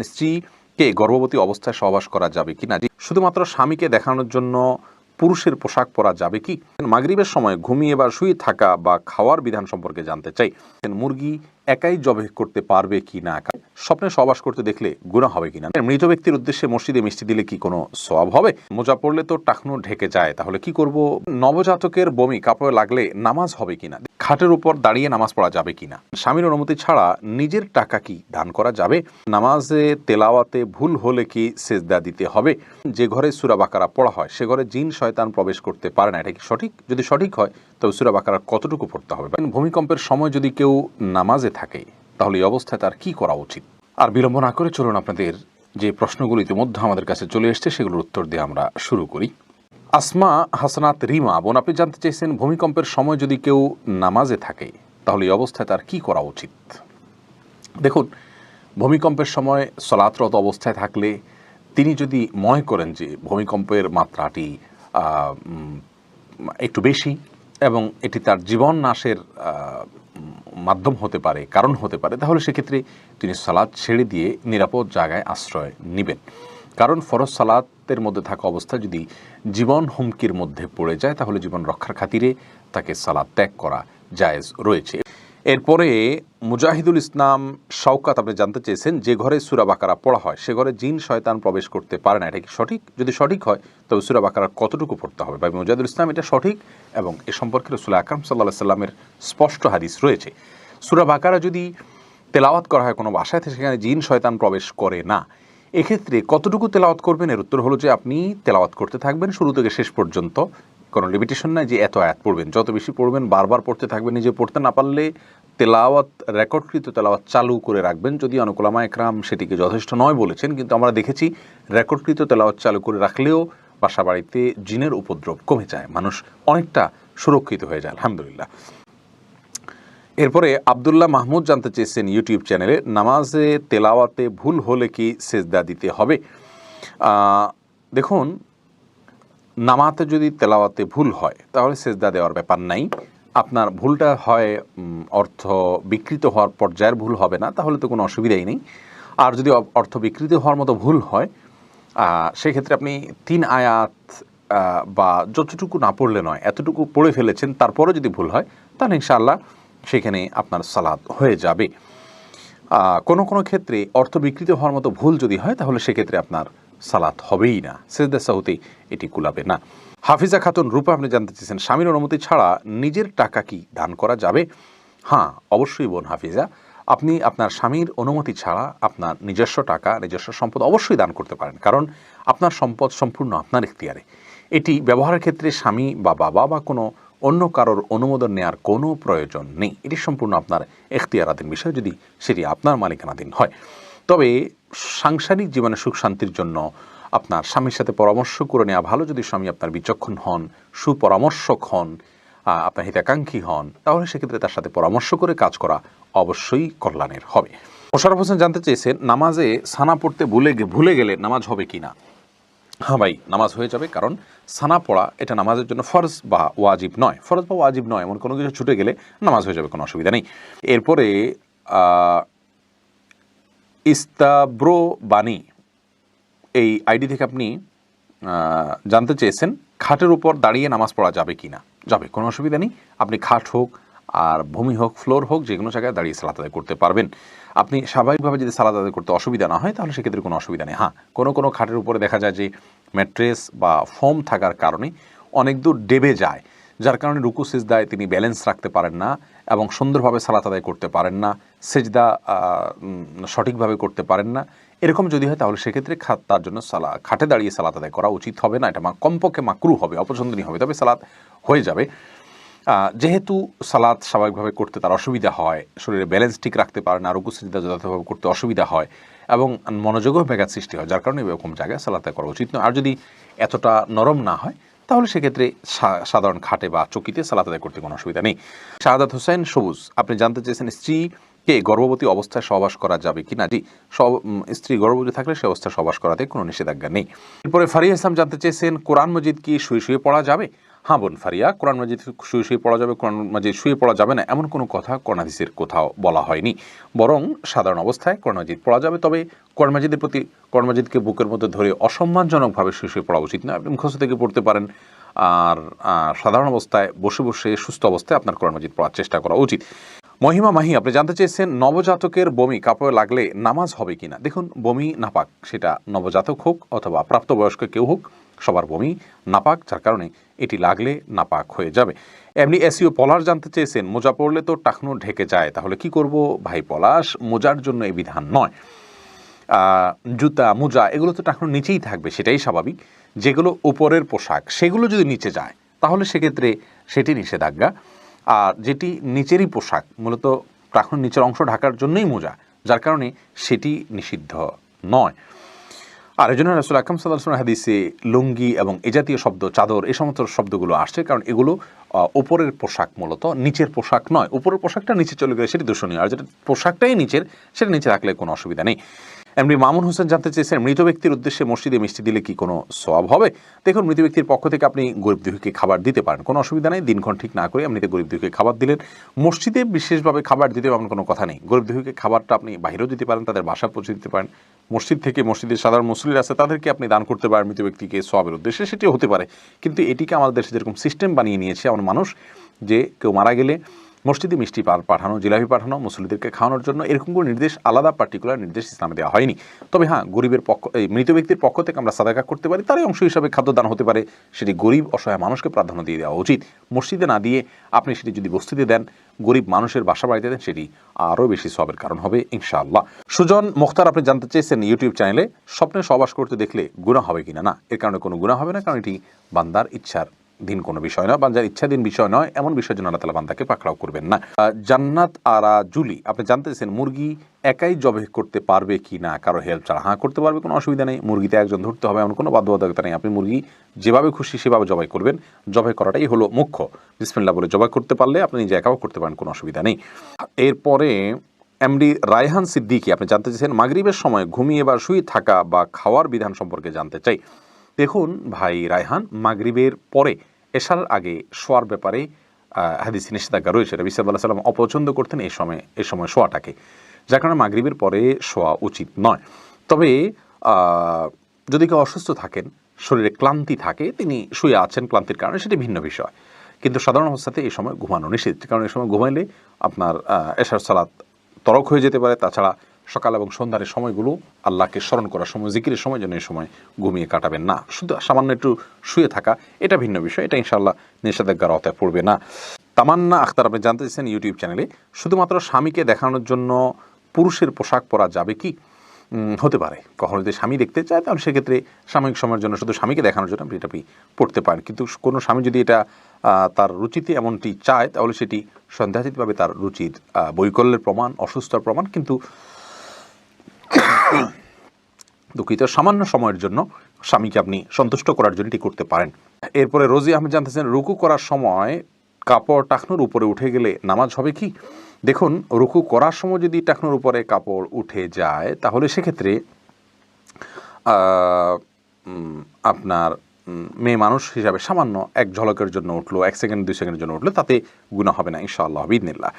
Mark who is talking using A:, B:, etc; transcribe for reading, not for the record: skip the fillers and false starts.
A: স্ত্রীকে গর্ভবতী অবস্থায় সহবাস করা যাবে কি না? শুধুমাত্র স্বামীকে দেখানোর জন্য পুরুষের পোশাক পরা যাবে কি? মাগরিবের সময় ঘুমিয়ে বা শুয়ে থাকা বা খাওয়ার বিধান সম্পর্কে জানতে চাই। মুরগি একাই জবাই করতে পারবে কি না? স্বপ্নে সহবাস করতে দেখলে গুনাহ হবে কিনা? মৃত ব্যক্তির উদ্দেশ্যে মসজিদে মিষ্টি দিলে কি কোনো সওয়াব হবে? মোজা পড়লে তো টাকনু ঢেকে যায়, তাহলে কি করব? নবজাতকের বমি কাপড়ে লাগলে নামাজ হবে কিনা? খাটের উপর দাঁড়িয়ে নামাজ পড়া যাবে কিনা? স্বামীর অনুমতি ছাড়া নিজের টাকা কি দান করা যাবে? নামাজে তেলাওয়াতে ভুল হলে কি সেজদা দিতে হবে? যে ঘরে সূরা বাকারা পড়া হয় সে ঘরে জিন শয়তান প্রবেশ করতে পারে না, এটা কি সঠিক? যদি সঠিক হয় তবে সূরা বাকারা কতটুকু পড়তে হবে? ভূমিকম্পের সময় যদি কেউ নামাজে থাকে তাহলে এই অবস্থায় তার কি করা উচিত? আর বিলম্ব না করে চলুন আপনাদের যে প্রশ্নগুলো ইতিমধ্যে আমাদের কাছে চলে এসছে সেগুলোর উত্তর দিয়ে আমরা শুরু করি। আসমা হাসানাত রিমা বোন, আপনি জানতে চাইছেন ভূমিকম্পের সময় যদি কেউ নামাজে থাকে তাহলে এই অবস্থায় তার কি করা উচিত? দেখুন, ভূমিকম্পের সময় সলাতরত অবস্থায় থাকলে তিনি যদি মনে করেন যে ভূমিকম্পের মাত্রাটি একটু বেশি এবং এটি তার জীবন নাশের মাধ্যম হতে পারে, কারণ হতে পারে, তাহলে সেক্ষেত্রে তিনি সালাত ছেড়ে দিয়ে নিরাপদ জায়গায় আশ্রয় নেবেন। কারণ ফরজ সালাতের মধ্যে থাকা অবস্থায় যদি জীবন হুমকির মধ্যে পড়ে যায় তাহলে জীবন রক্ষার খাতিরে তাকে সালাত ত্যাগ করা জায়েজ রয়েছে। এরপরে মুজাহিদুল ইসলাম শওকাত, আপনি জানতে চেয়েছেন যে ঘরে সূরা বাকারা পড়া হয় সে ঘরে জিন শয়তান প্রবেশ করতে পারে না, এটা কি সঠিক? যদি সঠিক হয় তবে সূরা বাকারা কতটুকু পড়তে হবে? ভাই মুজাহিদুল ইসলাম, এটা সঠিক এবং এ সম্পর্কে রাসূল আকরাম সাল্লাল্লাহু আলাইহি সাল্লামের স্পষ্ট হাদিস রয়েছে। সূরা বাকারা যদি তেলাওয়াত করা হয় কোনো ভাষায় সেখানে জিন শয়তান প্রবেশ করে না, এক্ষেত্রে কতটুকু তেলাওয়াত করবেন? এর উত্তর হলো যে আপনি তেলাওয়াত করতে থাকবেন শুরু থেকে শেষ পর্যন্ত, কোনো লিমিটেশন নাই যে এত আয়াত পড়বেন, যত বেশি পড়বেন বারবার পড়তে থাকবেন। নিজে পড়তে না পারলে তেলাওয়াত, রেকর্ডকৃত তেলাওয়াত চালু করে রাখবেন, যদি অনেক উলামা একরাম সেটিকে যথেষ্ট নয় বলেছেন, কিন্তু আমরা দেখেছি রেকর্ডকৃত তেলাওয়াত চালু করে রাখলেও বাসা বাড়িতে জিনের উপদ্রব কমে যায়, মানুষ অনেকটা সুরক্ষিত হয়ে যায় আলহামদুলিল্লাহ। এরপরে আব্দুল্লাহ মাহমুদ জানতে চেয়েছেন ইউটিউব চ্যানেলে, নামাজে তেলাওয়াতে ভুল হলে কি সেজদা দিতে হবে? দেখুন, নামাতে যদি তেলাওয়াতে ভুল হয় তাহলে সেজদা দেওয়ার ব্যাপার নাই। আপনার ভুলটা হয় অর্থ বিকৃত হওয়ার পর্যায়ের ভুল হবে না, তাহলে তো কোনো অসুবিধাই নেই। আর যদি অর্থ বিকৃত হওয়ার মতো ভুল হয় সেক্ষেত্রে আপনি 3 আয়াত বা যতটুকু না পড়লে নয় এতটুকু পড়ে ফেলেছেন, তারপরে যদি ভুল হয় তাহলে ইনশাআল্লাহ সেখানে আপনার সালাত হয়ে যাবে। কোনো কোনো ক্ষেত্রে অর্থ বিকৃত হওয়ার মতো ভুল যদি হয় তাহলে সেক্ষেত্রে আপনার সালাত হবেই না, সেজদা সাহুতে এটি কুলাবে না। হাফিজা খাতুন রূপা, আপনি জানতে চেয়েছেন স্বামীর অনুমতি ছাড়া নিজের টাকা কি দান করা যাবে? হ্যাঁ, অবশ্যই বোন হাফিজা, আপনি আপনার স্বামীর অনুমতি ছাড়া আপনার নিজস্ব টাকা, নিজস্ব সম্পদ অবশ্যই দান করতে পারেন, কারণ আপনার সম্পদ সম্পূর্ণ আপনার ইখতিয়ারে। এটি ব্যবহারের ক্ষেত্রে স্বামী বা বাবা বা কোনো অন্য কারোর অনুমোদন নেওয়ার কোনো প্রয়োজন নেই, এটি সম্পূর্ণ আপনার ইখতিয়ারাধীন বিষয় যদি সেটি আপনার মালিকানাধীন হয়। তবে সাংসারিক জীবনে সুখ শান্তির জন্য আপনার স্বামীর সাথে পরামর্শ করে নেওয়া ভালো। যদি স্বামী আপনার বিচক্ষণ হন, সুপরামর্শক হন, আপনার হিতাকাঙ্ক্ষী হন, তাহলে সেক্ষেত্রে তার সাথে পরামর্শ করে কাজ করা অবশ্যই কল্যাণের হবে। মোশাররফ হোসেন জানতে চেয়েছেন নামাজে সানা পড়তে ভুলে গেলে নামাজ হবে কি না? হ্যাঁ ভাই, নামাজ হয়ে যাবে, কারণ সানা পড়া এটা নামাজের জন্য ফরজ বা ওয়াজিব নয়। ফরজ বা ওয়াজিব নয় এমন কোনো কিছু ছুটে গেলে নামাজ হয়ে যাবে, কোনো অসুবিধা নেই। এরপরে ইস্তাব্রো বাণী এই আইডি থেকে আপনি জানতে চেয়েছেন খাটের উপর দাঁড়িয়ে নামাজ পড়া যাবে কি না? যাবে, কোনো অসুবিধা নেই। আপনি খাট হোক আর ভূমি হোক, ফ্লোর হোক, যে কোনো জায়গায় দাঁড়িয়ে সালাত আদায় করতে পারবেন। আপনি স্বাভাবিকভাবে যদি সালাত আদায় করতে অসুবিধা না হয় তাহলে সেক্ষেত্রে কোনো অসুবিধা নেই। হ্যাঁ, কোনো খাটের উপরে দেখা যায় যে ম্যাট্রেস বা ফোম থাকার কারণে অনেক দূর ডেবে যায়, যার কারণে রুকু সিজদায় তিনি ব্যালেন্স রাখতে পারেন না এবং সুন্দরভাবে সালাত আদায় করতে পারেন না, সেজদা সঠিকভাবে করতে পারেন না। এরকম যদি হয় তাহলে সেক্ষেত্রে তার জন্য খাটে দাঁড়িয়ে সালাত আদায় করা উচিত হবে না, এটা কমপক্ষে মাকরু হবে, অপছন্দনীয় হবে, তবে সালাত হয়ে যাবে। যেহেতু সালাত স্বাভাবিকভাবে করতে তার অসুবিধা হয়, শরীরে ব্যালেন্স ঠিক রাখতে পারে না, রুকু সিজদা যথাযথভাবে করতে অসুবিধা হয় এবং মনোযোগও ব্যাঘাত সৃষ্টি হয়, যার কারণে এরকম জায়গায় সালাত করা উচিত নয়। আর যদি এতটা নরম না হয় তাহলে সেক্ষেত্রে সাধারণ খাটে বা চকিতে সালাত আদায় করতে কোনো অসুবিধা নেই। শাহাদাত হোসেন সবুজ, আপনি জানতে চেয়েছেন স্ত্রীকে গর্ভবতী অবস্থায় সহবাস করা যাবে কি না? জি, স্ত্রী গর্ভবতী থাকলে সে অবস্থায় সহবাস করাতে কোনো নিষেধাজ্ঞা নেই। এরপরে ফারিয়া ইসলাম জানতে চেয়েছেন কোরআন মজিদ কি শুয়ে শুয়ে পড়া যাবে? হ্যাঁ বোন ফারিয়া, কোরআন মাজিদ শুয়ে শুয়ে পড়া যাবে, কোরআন মাজিদ শুয়ে পড়া যাবে না এমন কোনো কথা কোরআন হাদিসের কোথাও বলা হয়নি। বরং সাধারণ অবস্থায় কোরআন মাজিদ পড়া যাবে, তবে কোরআন মাজিদের প্রতি কোরআন মাজিদকে বুকের মধ্যে ধরে অসম্মানজনকভাবে শুয়ে শুয়ে পড়া উচিত না। আপনি মুখস্থ থেকে পড়তে পারেন, আর সাধারণ অবস্থায় বসে বসে সুস্থ অবস্থায় আপনার কোরআন মাজিদ পড়ার চেষ্টা করা উচিত। মহিমা মাহি, আপনি জানতে চেয়েছেন নবজাতকের বমি কাপড়ে লাগলে নামাজ হবে কিনা। দেখুন, বমি নাপাক, সেটা নবজাতক হোক অথবা প্রাপ্তবয়স্ক কেউ হোক, সবার বমি নাপাক, যার কারণে এটি লাগলে নাপাক হয়ে যাবে। এমনি এসিও পলাশ জানতে চেয়েছেন মোজা পড়লে তো টাকনো ঢেকে যায়, তাহলে কি করব। ভাই পলাশ, মোজার জন্য এই বিধান নয়। জুতা মোজা এগুলো তো টাকনোর নিচেই থাকবে, সেটাই স্বাভাবিক। যেগুলো উপরের পোশাক সেগুলো যদি নিচে যায় তাহলে সেক্ষেত্রে সেটি নিষেধাজ্ঞা। আর যেটি নিচেরই পোশাক, মূলত টাকনোর নিচের অংশ ঢাকার জন্যই মোজা, যার কারণে সেটি নিষিদ্ধ নয়। আর এই জন্য রাসূল আকরাম সাল্লাল্লাহু আলাইহি ওয়াসাল্লাম হাদিসে লুঙ্গি এবং এ জাতীয় শব্দ, চাদর, এই সমস্ত শব্দগুলো আসছে, কারণ এগুলো উপরের পোশাক, মূলত নিচের পোশাক নয়। উপরের পোশাকটা নিচে চলে গেলে সেটি দূষণীয়, আর যেটা পোশাকটাই নিচের, সেটা নিচে রাখলে কোনো অসুবিধা নেই। এমনি মামুন হোসেন জানতে চেয়েছেন মৃত ব্যক্তির উদ্দেশ্যে মসজিদে মিষ্টি দিলে কি কোনো সওয়াব হবে। দেখুন, মৃত ব্যক্তির পক্ষ থেকে আপনি গরিব দুঃখীকে খাবার দিতে পারেন, কোনো অসুবিধা নেই। দিনক্ষণ ঠিক না করে এমনিতে গরিব দুঃখীকে খাবার দিলেন। মসজিদে বিশেষভাবে খাবার দিতে এমন কোনো কথা নেই। গরিব দুঃখীকে খাবারটা আপনি বাইরেও দিতে পারেন, তাদের বাসা পৌঁছে দিতে পারেন। মসজিদ থেকে, মসজিদের সাধারণ মুসল্লিরা আছে তাদেরকে আপনি দান করতে পারেন মৃত ব্যক্তিকে সওয়াবের উদ্দেশ্যে, সেটিও হতে পারে। কিন্তু এটিকে আমাদের দেশে যেরকম সিস্টেম বানিয়ে নিয়েছে আমার মানুষ, যে কেউ মারা গেলে মসজিদে মিষ্টি পাঠানো, জিলাপি পাঠানো, মুসল্লিদেরকে খাওয়ানোর জন্য, এরকম কোনো নির্দেশ, আলাদা পার্টিকুলার নির্দেশ ইসলামে দেওয়া হয়নি। তবে হ্যাঁ, গরিবের পক্ষ, এই মৃত ব্যক্তির পক্ষ থেকে আমরা সাদাকা করতে পারি, তারই অংশ হিসাবে খাদ্যদান হতে পারে। সেটি গরিব অসহায় মানুষকে প্রাধান্য দিয়ে দেওয়া উচিত। মসজিদে না দিয়ে আপনি সেটি যদি বস্তিতে দেন, গরিব মানুষের বাসা বাড়িতে দেন, সেটি আরও বেশি সওয়াবের কারণ হবে ইনশাআল্লাহ। সুজন মুখতার, আপনি জানতে চেয়েছেন ইউটিউব চ্যানেলে স্বপ্নে সহবাস করতে দেখলে গুনাহ হবে কিনা। না, এর কারণে কোনো গুনাহ হবে না, কারণ এটি বান্দার ইচ্ছার দিন কোনো বিষয় নয়, বান্দার ইচ্ছাধীন বিষয় নয়, এমন বিষয়ের জন্য আল্লাহ তাআলা বান্দাকে পাকড়াও করবেন না। জান্নাত আরা জুলি, আপনি জানতে চেয়েছেন মুরগি একাই জবাই করতে পারবে কি না কারো হেল্প ছাড়া। হ্যাঁ, করতে পারবে, কোনো অসুবিধা নেই। মুরগিতে একজন ধরতে হবে এমন কোনো বাধ্যবাধকতা নেই। আপনি মুরগি যেভাবে খুশি সেভাবে জবাই করবেন, জবাই করাটাই হলো মুখ্য। বিসমিল্লাহ বলে জবাই করতে পারলে আপনি নিজে একাও করতে পারেন, কোনো অসুবিধা নেই। এরপরে এমডি রায়হান সিদ্দিকী, আপনি জানতে চেয়েছেন মাগরিবের সময় ঘুমিয়ে বা শুয়ে থাকা বা খাওয়ার বিধান সম্পর্কে জানতে চাই। দেখুন ভাই রায়হান, মাগরিবের পরে এশার আগে শোয়ার ব্যাপারে হাদিসে নিষেধাজ্ঞা রয়েছে। নবী সাল্লাল্লাহু আলাইহি ওয়াসাল্লাম অপছন্দ করতেন এই সময় শোয়াটাকে, যার কারণে মাগরিবের পরে শোয়া উচিত নয়। তবে যদি কেউ অসুস্থ থাকেন, শরীরে ক্লান্তি থাকে, তিনি শুয়ে আছেন ক্লান্তির কারণে, সেটি ভিন্ন বিষয়। কিন্তু সাধারণ অবস্থাতে এই সময় ঘুমানো নিষেধ, কারণ এই সময় ঘুমাইলে আপনার এশার সালাত তরক হয়ে যেতে পারে। তাছাড়া সকাল এবং সন্ধ্যার সময়গুলো আল্লাহকে স্মরণ করার সময়, জিকিরের সময়, যেন এই সময় ঘুমিয়ে কাটাবেন না। শুধু সামান্য একটু শুয়ে থাকা, এটা ভিন্ন বিষয়, এটা ইনশাআল্লাহ নিষেধাজ্ঞার আওতায় পড়বে না। তামান্না আখতার, আপনি জানতে চাইছেন ইউটিউব চ্যানেলে শুধুমাত্র স্বামীকে দেখানোর জন্য পুরুষের পোশাক পরা যাবে কি। হতে পারে, কখনো যদি স্বামী দেখতে চায় তাহলে সেক্ষেত্রে সাময়িক সময়ের জন্য শুধু স্বামীকে দেখানোর জন্য আপনি এটা পড়তে পারেন। কিন্তু কোনো স্বামী যদি এটা তার রুচিতে এমনটি চায়, তাহলে সেটি সন্দেহাতীতভাবে তার রুচির বৈকল্যের প্রমাণ, অসুস্থতার প্রমাণ। কিন্তু দুঃখিত, সামান্য সময়ের জন্য স্বামীকে আপনি সন্তুষ্ট করার জন্য এটি করতে পারেন। এরপরে রোজি আহমেদ জানতেছেন রুকু করার সময় কাপড় টাকনুর উপরে উঠে গেলে নামাজ হবে কি। দেখুন, রুকু করার সময় যদি টাকনুর উপরে কাপড় উঠে যায়, তাহলে সেক্ষেত্রে আপনার মেয়ে মানুষ হিসাবে সামান্য এক ঝলকের জন্য উঠলো, 1 সেকেন্ড 2 সেকেন্ডের জন্য উঠলো, তাতে গুনাহ হবে না ইনশাআল্লাহ বিইذনিল্লাহ।